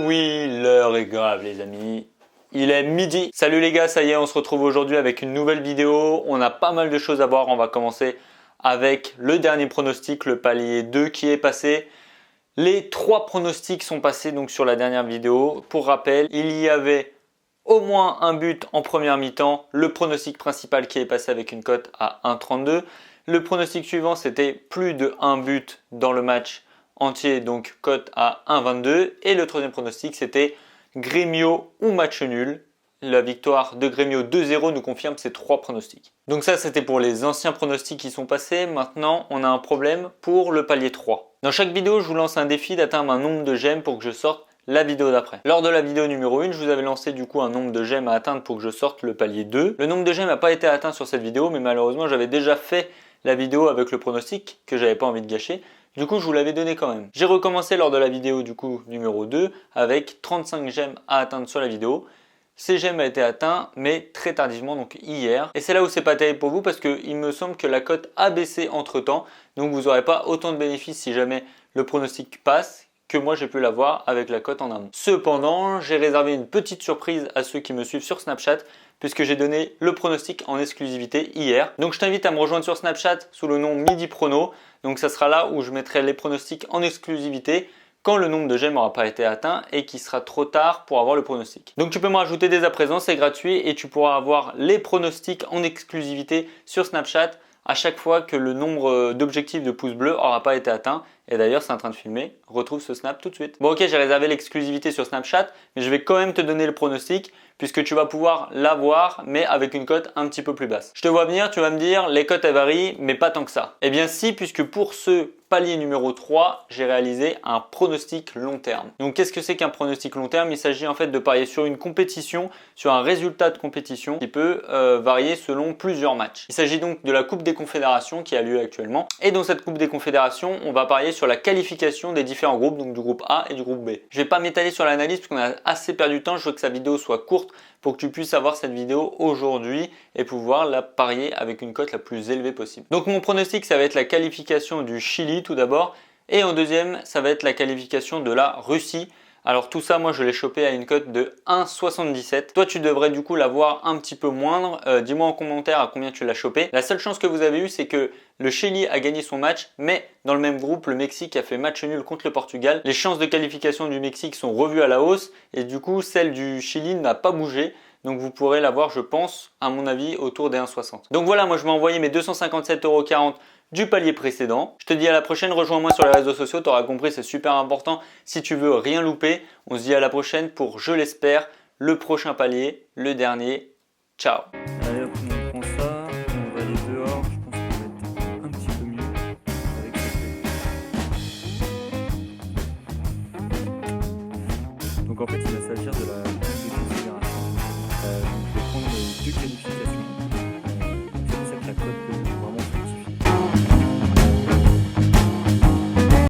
oui, l'heure est grave les amis. Il est midi. Salut les gars, ça y est, on se retrouve aujourd'hui avec une nouvelle vidéo. On a pas mal de choses à voir. On va commencer avec le dernier pronostic, le palier 2 qui est passé. Les 3 pronostics sont passés donc sur la dernière vidéo. Pour rappel, il y avait au moins un but en première mi-temps. Le pronostic principal qui est passé avec une cote à 1,32. Le pronostic suivant, c'était plus de 1 but dans le match entier, donc cote à 1,22. Et le troisième pronostic, c'était Grêmio ou match nul. La victoire de Grêmio 2-0 nous confirme ces 3 pronostics. Donc ça, c'était pour les anciens pronostics qui sont passés. Maintenant, on a un problème pour le palier 3. Dans chaque vidéo, je vous lance un défi d'atteindre un nombre de j'aime pour que je sorte la vidéo d'après. Lors de la vidéo numéro 1, je vous avais lancé du coup un nombre de j'aime à atteindre pour que je sorte le palier 2. Le nombre de j'aime n'a pas été atteint sur cette vidéo, mais malheureusement, j'avais déjà fait la vidéo avec le pronostic que j'avais pas envie de gâcher. Du coup, je vous l'avais donné quand même. J'ai recommencé lors de la vidéo du coup numéro 2 avec 35 j'aime à atteindre sur la vidéo. Ces j'aime a été atteint, mais très tardivement, donc hier. Et c'est là où c'est pas terrible pour vous parce qu'il me semble que la cote a baissé entre temps. Donc vous n'aurez pas autant de bénéfices si jamais le pronostic passe que moi j'ai pu l'avoir avec la cote en amont. Cependant, j'ai réservé une petite surprise à ceux qui me suivent sur Snapchat puisque j'ai donné le pronostic en exclusivité hier. Donc je t'invite à me rejoindre sur Snapchat sous le nom Midi Prono. Donc ça sera là où je mettrai les pronostics en exclusivité quand le nombre de j'aime n'aura pas été atteint et qu'il sera trop tard pour avoir le pronostic. Donc tu peux me rajouter dès à présent, c'est gratuit et tu pourras avoir les pronostics en exclusivité sur Snapchat à chaque fois que le nombre d'objectifs de pouces bleus n'aura pas été atteint. Et d'ailleurs, c'est en train de filmer. Retrouve ce snap tout de suite. Bon ok, j'ai réservé l'exclusivité sur Snapchat, mais je vais quand même te donner le pronostic puisque tu vas pouvoir l'avoir, mais avec une cote un petit peu plus basse. Je te vois venir, tu vas me dire, les cotes elles varient, mais pas tant que ça. Eh bien si, puisque pour ce palier numéro 3, j'ai réalisé un pronostic long terme. Donc qu'est-ce que c'est qu'un pronostic long terme? Il s'agit en fait de parier sur une compétition, sur un résultat de compétition qui peut varier selon plusieurs matchs. Il s'agit donc de la Coupe des Confédérations qui a lieu actuellement. Et dans cette Coupe des Confédérations, on va parier sur la qualification des différents groupes, donc du groupe A et du groupe B. Je vais pas m'étaler sur l'analyse parce qu'on a assez perdu de temps, je veux que sa vidéo soit courte pour que tu puisses avoir cette vidéo aujourd'hui et pouvoir la parier avec une cote la plus élevée possible. Donc mon pronostic, ça va être la qualification du Chili tout d'abord et en deuxième, ça va être la qualification de la Russie. Alors tout ça, moi je l'ai chopé à une cote de 1,77. Toi tu devrais du coup l'avoir un petit peu moindre. Dis-moi en commentaire à combien tu l'as chopé. La seule chance que vous avez eue, c'est que le Chili a gagné son match, mais dans le même groupe, le Mexique a fait match nul contre le Portugal. Les chances de qualification du Mexique sont revues à la hausse et du coup celle du Chili n'a pas bougé. Donc vous pourrez l'avoir, je pense, à mon avis, autour des 1,60. Donc voilà, moi je vais envoyer mes 257,40 € du palier précédent. Je te dis à la prochaine, rejoins-moi sur les réseaux sociaux, tu auras compris, c'est super important si tu veux rien louper. On se dit à la prochaine pour, je l'espère, le prochain palier, le dernier. Ciao. Allez hop, on prend ça, on va aller dehors, je pense qu'on va être un petit peu mieux avec ce fait. Donc en fait, il va s'agir de la